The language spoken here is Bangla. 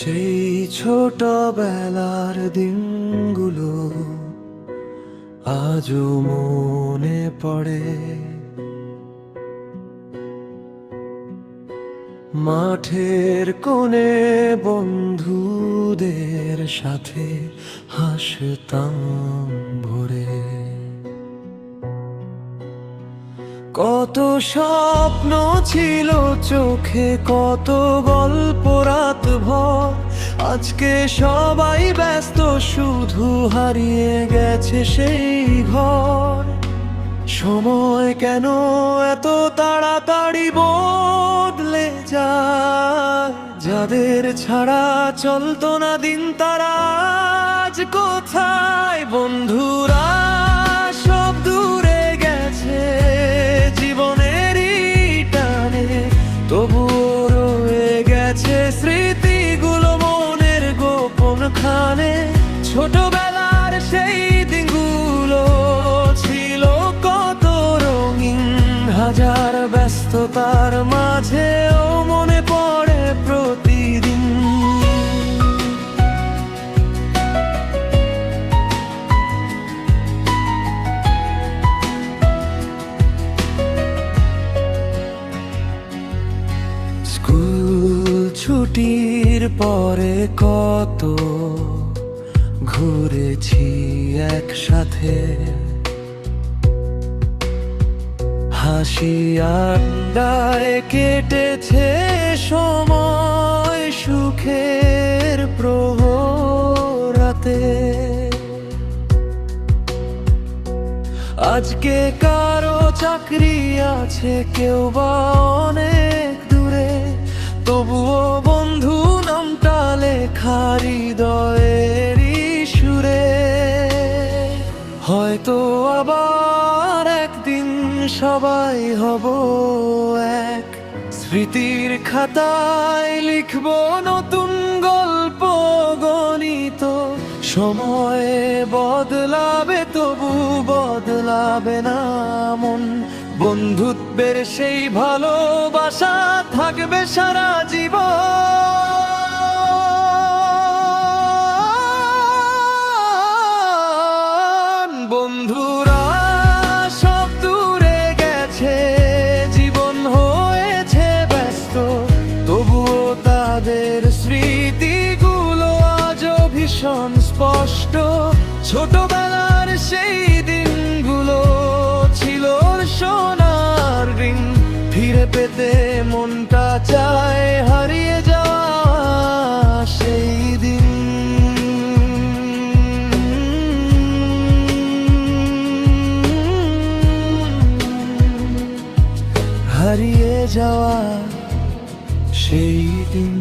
সেই ছোটবেলার দিনগুলো আজও মনে পড়ে। মাঠের কোণে বন্ধুদের সাথে হাসতাম ভোরে। কত স্বপ্ন ছিল চোখে, কত গল্প রাত ভর। আজকে সবাই ব্যস্ত, শুধু হারিয়ে গেছে সেই ঘর। সময় কেন এত তাড়াতাড়ি বদলে যায়? যাদের ছাড়া চলতো না দিন, তারা আজ কোথায়? বন্ধুরা সব দূরে গেছে জীবনেরই টানে, তবুও রয়ে গেছে স্মৃতিগুলো মনের গোপন খানে। ছোটবেলার সেই দিনগুলো ছিল কত রঙিন, হাজার ব্যস্ততার মাঝেও মনে পড়ে প্রতিদিন। স্কুল ছুটির পরে কত ঘুরেছি একসাথে, হাসি আড্ডায় কেটেছে সময় সুখের প্রহরাতে। আজকে কারো চাকরি আছে, কেউ বা অনেক দূরে, তবুও বন্ধু নামটা লেখা হৃদয়েরই সুরে। হয়তো আবার একদিন সবাই হব এক, স্মৃতির খাতায় লিখব নতুন গল্প গণিত। সময় বদলাবে, তবু বদলাবে না মন। বন্ধুত্বের সেই ভালোবাসা থাকবে সারা জীবন। বন্ধুরা সব দূরে গেছে, জীবন হয়েছে ব্যস্ত, তবুও তাদের স্মৃতিগুলো আজও ভীষণ স্পষ্ট। ছোটবেলার সেই দিনগুলো ছিল সোনার ঋণ, ফিরে পেতে মনটা চায় হারিয়ে যাওয়া সেই দিন। হারিয়ে যাওয়া সেই দিন।